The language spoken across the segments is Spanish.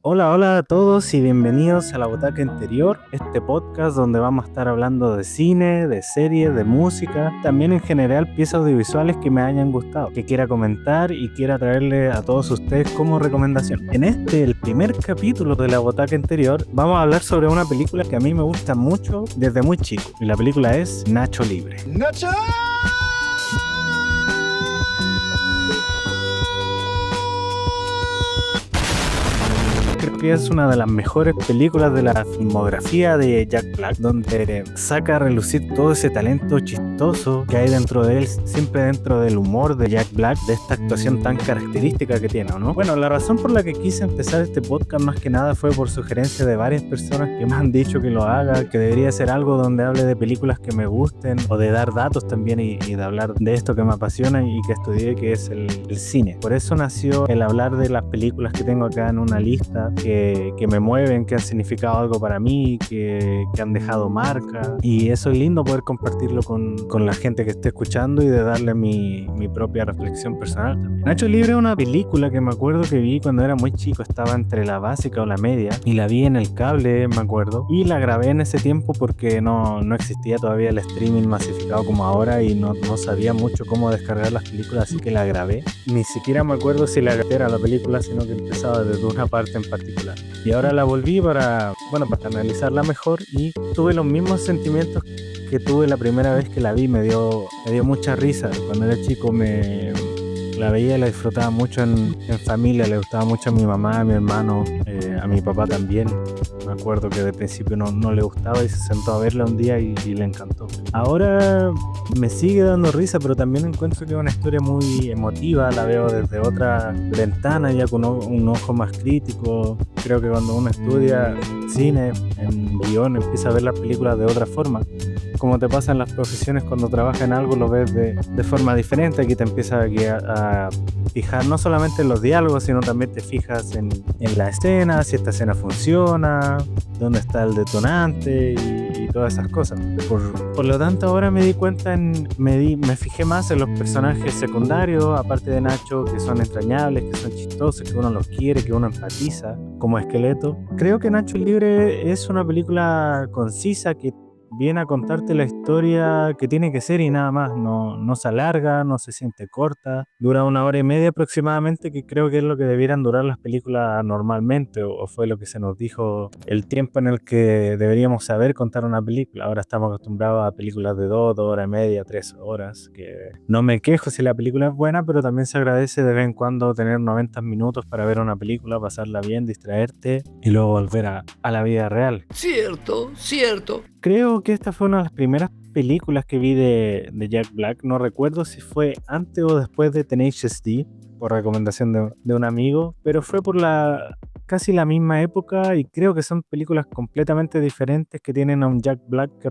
Hola, hola a todos y bienvenidos a La Butaca Interior, este podcast donde vamos a estar hablando de cine, de series, de música, también en general piezas audiovisuales que me hayan gustado, que quiera comentar y quiera traerle a todos ustedes como recomendación. En el primer capítulo de La Butaca Interior, vamos a hablar sobre una película que a mí me gusta mucho desde muy chico, y la película es Nacho Libre. ¡Nacho! Creo que es una de las mejores películas de la filmografía de Jack Black, donde saca a relucir todo ese talento chistoso que hay dentro de él, siempre dentro del humor de Jack Black, de esta actuación tan característica que tiene, ¿no? Bueno, la razón por la que quise empezar este podcast más que nada fue por sugerencia de varias personas que me han dicho que lo haga, que debería ser algo donde hable de películas que me gusten o de dar datos también y de hablar de esto que me apasiona y que estudié, que es el cine. Por eso nació el hablar de las películas que tengo acá en una lista que me mueven, que han significado algo para mí, que han dejado marca, y eso es lindo poder compartirlo con la gente que esté escuchando y de darle mi propia reflexión personal también. Nacho Libre es una película que me acuerdo que vi cuando era muy chico, estaba entre la básica o la media y la vi en el cable, me acuerdo, y la grabé en ese tiempo porque no existía todavía el streaming masificado como ahora y no sabía mucho cómo descargar las películas, así que la grabé. Ni siquiera me acuerdo si la grabé era la película, sino que empezaba desde una parte en particular. Y ahora la volví para analizarla mejor y tuve los mismos sentimientos que tuve la primera vez que la vi. Me dio mucha risa. Cuando era chico la veía y la disfrutaba mucho en familia. Le gustaba mucho a mi mamá, a mi hermano, a mi papá también. Me acuerdo que de principio no le gustaba y se sentó a verla un día y le encantó. Ahora me sigue dando risa, pero también encuentro que es una historia muy emotiva. La veo desde otra ventana, ya con un ojo más crítico. Creo que cuando uno estudia cine, en guión, empieza a ver las películas de otra forma. Como te pasa en las profesiones, cuando trabajas en algo lo ves de forma diferente. Aquí te empiezas a fijar no solamente en los diálogos, sino también te fijas en la escena, si esta escena funciona, dónde está el detonante y todas esas cosas. Por lo tanto, ahora me di cuenta, me fijé más en los personajes secundarios, aparte de Nacho, que son entrañables, que son chistosos, que uno los quiere, que uno empatiza como Esqueleto. Creo que Nacho Libre es una película concisa que viene a contarte la historia que tiene que ser y nada más. No se alarga, no se siente corta, dura 1 hora y media aproximadamente, que creo que es lo que debieran durar las películas normalmente, o fue lo que se nos dijo el tiempo en el que deberíamos saber contar una película. Ahora estamos acostumbrados a películas de 2 horas y media, 3 horas, que no me quejo si la película es buena, pero también se agradece de vez en cuando tener 90 minutos para ver una película, pasarla bien, distraerte y luego volver a la vida real. Cierto. Creo que esta fue una de las primeras películas que vi de Jack Black. No recuerdo si fue antes o después de Tenacious D, por recomendación de un amigo, pero fue por casi la misma época, y creo que son películas completamente diferentes que tienen a un Jack Black que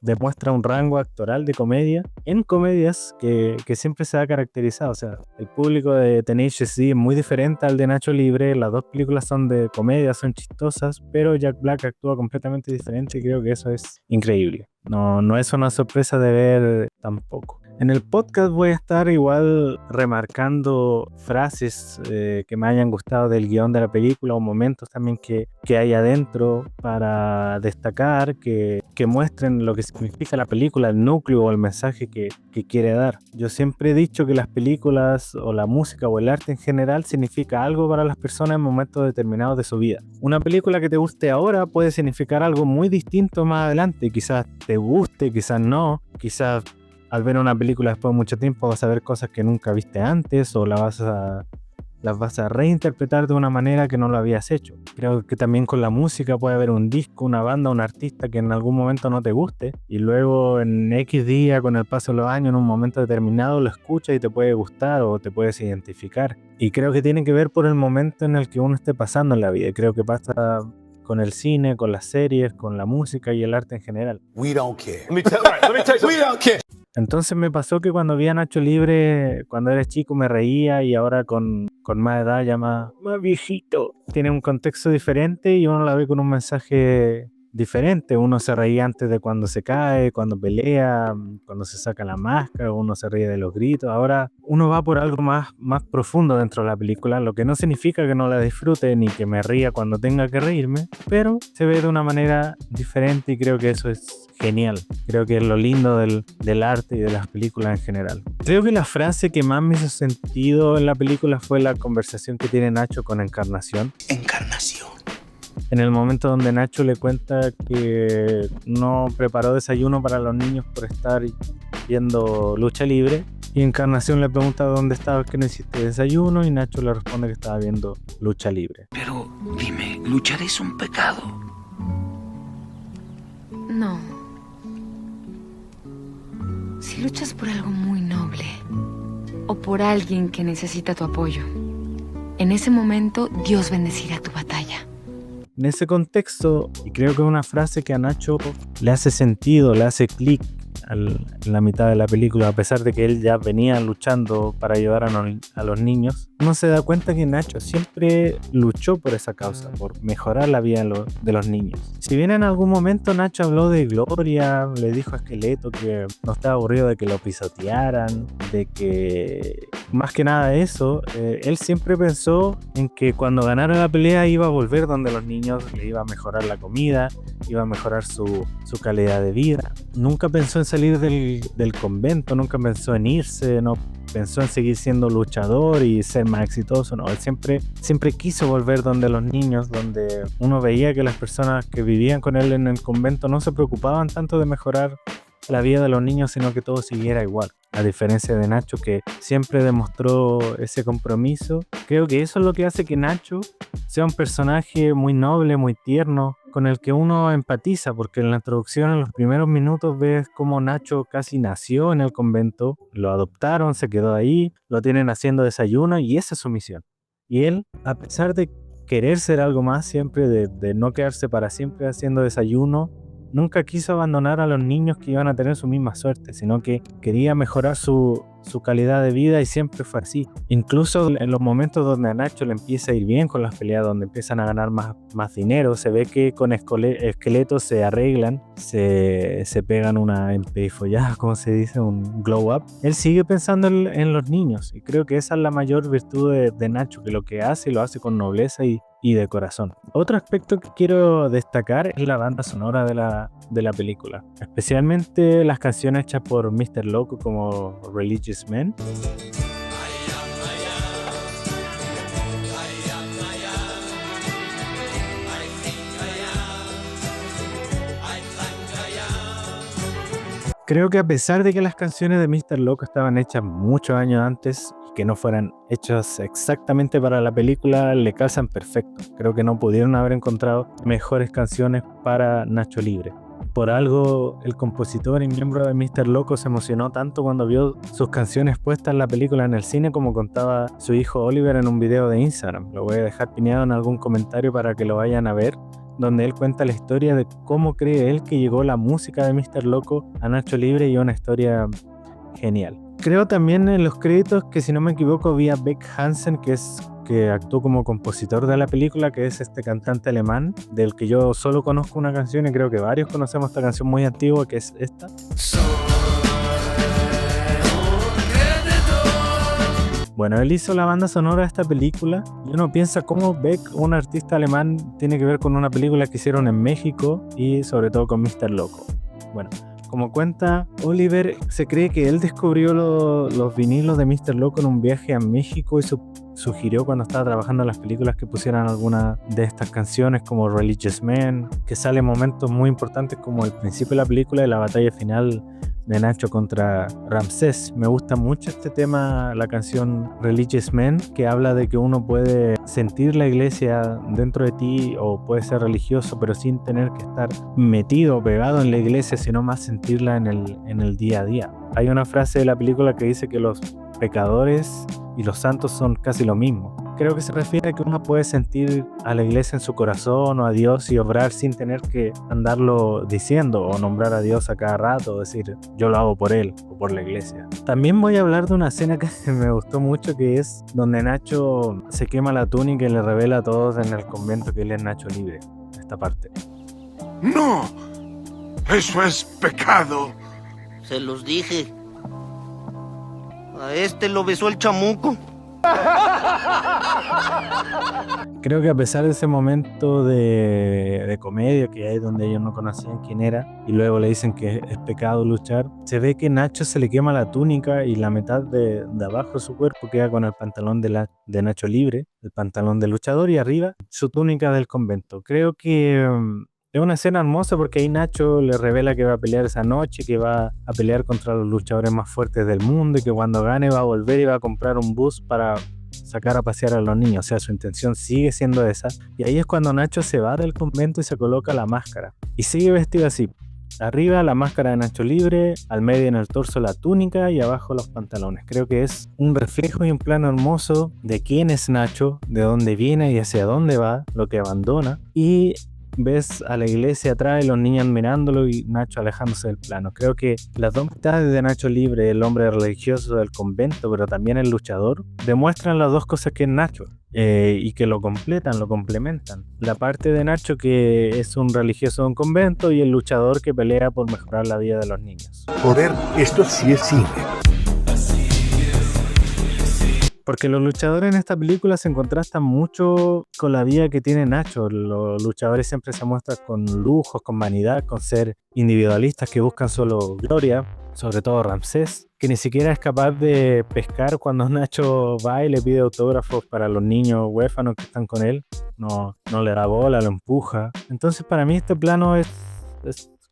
demuestra un rango actoral de comedia en comedias que siempre se ha caracterizado. O sea, el público de Tenacious D es muy diferente al de Nacho Libre. Las dos películas son de comedia, son chistosas, pero Jack Black actúa completamente diferente y creo que eso es increíble. No es una sorpresa de ver tampoco. En el podcast voy a estar igual remarcando frases que me hayan gustado del guión de la película, o momentos también que hay adentro para destacar, que muestren lo que significa la película, el núcleo o el mensaje que quiere dar. Yo siempre he dicho que las películas o la música o el arte en general significa algo para las personas en momentos determinados de su vida. Una película que te guste ahora puede significar algo muy distinto más adelante. Quizás te guste, quizás no, quizás al ver una película después de mucho tiempo vas a ver cosas que nunca viste antes, o las vas a reinterpretar de una manera que no lo habías hecho. Creo que también con la música puede haber un disco, una banda, un artista que en algún momento no te guste, y luego en X día, con el paso de los años, en un momento determinado lo escuchas y te puede gustar o te puedes identificar. Y creo que tiene que ver por el momento en el que uno esté pasando en la vida. Creo que pasa con el cine, con las series, con la música y el arte en general. We don't care. Let me tell you we don't care. Entonces me pasó que cuando vi a Nacho Libre, cuando era chico, me reía, y ahora con más edad, ya más viejito, tiene un contexto diferente y uno la ve con un mensaje diferente. Uno se reía antes de cuando se cae, cuando pelea, cuando se saca la máscara, uno se ríe de los gritos. Ahora uno va por algo más profundo dentro de la película, lo que no significa que no la disfrute ni que me ría cuando tenga que reírme, pero se ve de una manera diferente y creo que eso es genial. Creo que es lo lindo del arte y de las películas en general. Creo que la frase que más me hizo sentido en la película fue la conversación que tiene Nacho con Encarnación. Encarnación. En el momento donde Nacho le cuenta que no preparó desayuno para los niños por estar viendo lucha libre, y Encarnación le pregunta dónde estaba, que no hiciste desayuno, y Nacho le responde que estaba viendo lucha libre. Pero dime, ¿luchar es un pecado? No. Si luchas por algo muy noble o por alguien que necesita tu apoyo, en ese momento Dios bendecirá tu batalla. En ese contexto, y creo que es una frase que a Nacho le hace sentido, le hace clic en la mitad de la película, a pesar de que él ya venía luchando para ayudar a los niños, uno se da cuenta que Nacho siempre luchó por esa causa, por mejorar la vida de los niños. Si bien en algún momento Nacho habló de Gloria, le dijo a Esqueleto que no estaba aburrido de que lo pisotearan, de que más que nada eso, él siempre pensó en que cuando ganara la pelea iba a volver donde los niños, le iba a mejorar la comida, iba a mejorar su calidad de vida. Nunca pensó en salir del convento, nunca pensó en irse, no pensó en seguir siendo luchador y ser más exitoso. No, él siempre quiso volver donde los niños, donde uno veía que las personas que vivían con él en el convento no se preocupaban tanto de mejorar la vida de los niños, sino que todo siguiera igual. A diferencia de Nacho, que siempre demostró ese compromiso. Creo que eso es lo que hace que Nacho sea un personaje muy noble, muy tierno, con el que uno empatiza, porque en la introducción, en los primeros minutos, ves cómo Nacho casi nació en el convento, lo adoptaron, se quedó ahí, lo tienen haciendo desayuno y esa es su misión. Y él, a pesar de querer ser algo más siempre, de no quedarse para siempre haciendo desayuno, nunca quiso abandonar a los niños que iban a tener su misma suerte, sino que quería mejorar su calidad de vida y siempre fue así. Incluso en los momentos donde a Nacho le empieza a ir bien con las peleas, donde empiezan a ganar más dinero, se ve que con Esqueletos se arreglan, se pegan una emperifollada, como se dice, un glow up. Él sigue pensando en los niños y creo que esa es la mayor virtud de Nacho, que lo que hace lo hace con nobleza y de corazón. Otro aspecto que quiero destacar es la banda sonora de la película, especialmente las canciones hechas por Mr. Loco como Religious Man. Creo que a pesar de que las canciones de Mr. Loco estaban hechas muchos años antes y que no fueran hechas exactamente para la película, le calzan perfecto. Creo que no pudieron haber encontrado mejores canciones para Nacho Libre. Por algo, el compositor y miembro de Mr. Loco se emocionó tanto cuando vio sus canciones puestas en la película en el cine, como contaba su hijo Oliver en un video de Instagram. Lo voy a dejar pineado en algún comentario para que lo vayan a ver, donde él cuenta la historia de cómo cree él que llegó la música de Mr. Loco a Nacho Libre, y una historia genial. Creo también en los créditos que, si no me equivoco, vi a Beck Hansen, que actuó como compositor de la película, que es este cantante alemán, del que yo solo conozco una canción y creo que varios conocemos esta canción muy antigua, que es esta. Bueno, él hizo la banda sonora de esta película y uno piensa cómo Beck, un artista alemán, tiene que ver con una película que hicieron en México y sobre todo con Mr. Loco. Bueno, como cuenta Oliver, se cree que él descubrió los vinilos de Mr. Loco en un viaje a México y sugirió cuando estaba trabajando en las películas que pusieran alguna de estas canciones, como Religious Man, que sale en momentos muy importantes como el principio de la película y la batalla final de Nacho contra Ramsés. Me gusta mucho este tema, la canción Religious Man, que habla de que uno puede sentir la iglesia dentro de ti o puede ser religioso, pero sin tener que estar metido o pegado en la iglesia, sino más sentirla en el día a día. Hay una frase de la película que dice que los pecadores y los santos son casi lo mismo. Creo que se refiere a que uno puede sentir a la iglesia en su corazón o a Dios y obrar sin tener que andarlo diciendo o nombrar a Dios a cada rato o decir yo lo hago por él o por la iglesia. También voy a hablar de una escena que me gustó mucho, que es donde Nacho se quema la túnica y le revela a todos en el convento que él es Nacho Libre. Esta parte. No. Eso es pecado. Se los dije. A este lo besó el chamuco. Creo que a pesar de ese momento de comedia que hay donde ellos no conocían quién era y luego le dicen que es pecado luchar, se ve que Nacho se le quema la túnica y la mitad de abajo de su cuerpo queda con el pantalón de Nacho libre, el pantalón de luchador, y arriba su túnica del convento. Creo que es una escena hermosa porque ahí Nacho le revela que va a pelear esa noche, que va a pelear contra los luchadores más fuertes del mundo y que cuando gane va a volver y va a comprar un bus para sacar a pasear a los niños. O sea, su intención sigue siendo esa. Y ahí es cuando Nacho se va del convento y se coloca la máscara. Y sigue vestido así. Arriba la máscara de Nacho libre, al medio en el torso la túnica y abajo los pantalones. Creo que es un reflejo y un plano hermoso de quién es Nacho, de dónde viene y hacia dónde va, lo que abandona. Y ves a la iglesia atrás y los niños mirándolo y Nacho alejándose del plano. Creo que las dos mitades de Nacho libre, el hombre religioso del convento, pero también el luchador, demuestran las dos cosas que es Nacho y que lo completan, lo complementan. La parte de Nacho que es un religioso de un convento y el luchador que pelea por mejorar la vida de los niños. Joder, esto sí es cine. Porque los luchadores en esta película se contrastan mucho con la vida que tiene Nacho. Los luchadores siempre se muestran con lujos, con vanidad, con ser individualistas que buscan solo gloria. Sobre todo Ramsés, que ni siquiera es capaz de pescar cuando Nacho va y le pide autógrafos para los niños huérfanos que están con él. No le da bola, lo empuja. Entonces para mí este plano es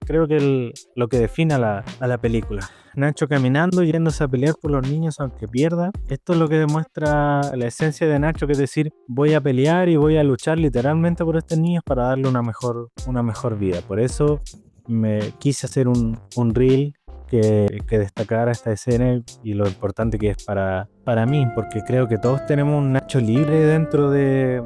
creo que lo que define a la película. Nacho caminando, yéndose a pelear por los niños aunque pierda. Esto es lo que demuestra la esencia de Nacho, que es decir, voy a pelear y voy a luchar literalmente por estos niños para darle una mejor vida. Por eso me quise hacer un reel que destacara esta escena y lo importante que es para mí, porque creo que todos tenemos un Nacho libre dentro de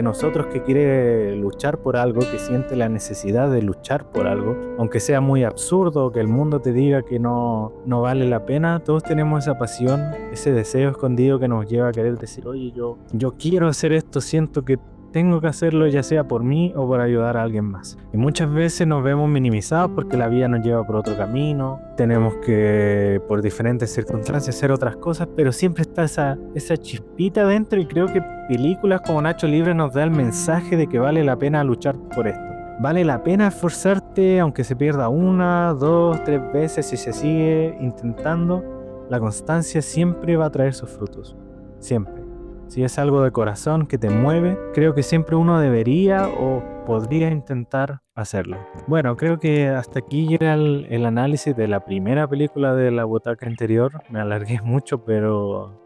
nosotros que quiere luchar por algo, que siente la necesidad de luchar por algo, aunque sea muy absurdo, que el mundo te diga que no vale la pena. Todos tenemos esa pasión, ese deseo escondido que nos lleva a querer decir, oye, yo quiero hacer esto, siento que tengo que hacerlo, ya sea por mí o por ayudar a alguien más. Y muchas veces nos vemos minimizados porque la vida nos lleva por otro camino, tenemos que por diferentes circunstancias hacer otras cosas, pero siempre está esa chispita dentro, y creo que películas como Nacho Libre nos da el mensaje de que vale la pena luchar por esto. Vale la pena esforzarte aunque se pierda 1, 2, 3 veces. Si se sigue intentando, la constancia siempre va a traer sus frutos, siempre. Si es algo de corazón que te mueve, creo que siempre uno debería o podría intentar hacerlo. Bueno, creo que hasta aquí llega el análisis de la primera película de La Butaca Interior. Me alargué mucho, pero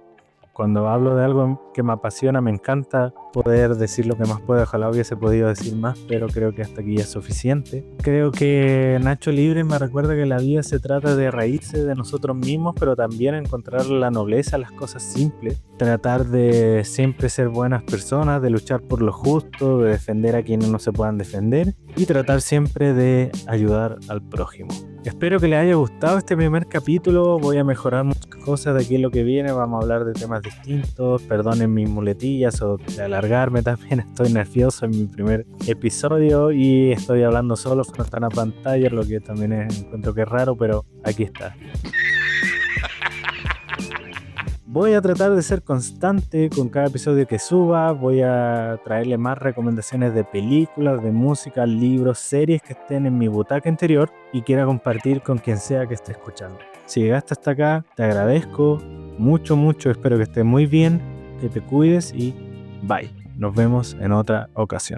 cuando hablo de algo que me apasiona, me encanta poder decir lo que más puedo. Ojalá hubiese podido decir más, pero creo que hasta aquí ya es suficiente. Creo que Nacho Libre me recuerda que la vida se trata de reírse de nosotros mismos, pero también encontrar la nobleza, las cosas simples. Tratar de siempre ser buenas personas, de luchar por lo justo, de defender a quienes no se puedan defender y tratar siempre de ayudar al prójimo. Espero que les haya gustado este primer capítulo. Voy a mejorar muchas cosas de aquí en lo que viene. Vamos a hablar de temas distintos. Perdonen mis muletillas o de alargarme también. Estoy nervioso en mi primer episodio y estoy hablando solo, no está en la pantalla, lo que también encuentro que es raro, pero aquí está. Voy a tratar de ser constante con cada episodio que suba. Voy a traerle más recomendaciones de películas, de música, libros, series que estén en mi butaca interior y quiera compartir con quien sea que esté escuchando. Si llegaste hasta acá, te agradezco mucho, mucho. Espero que estés muy bien, que te cuides y bye. Nos vemos en otra ocasión.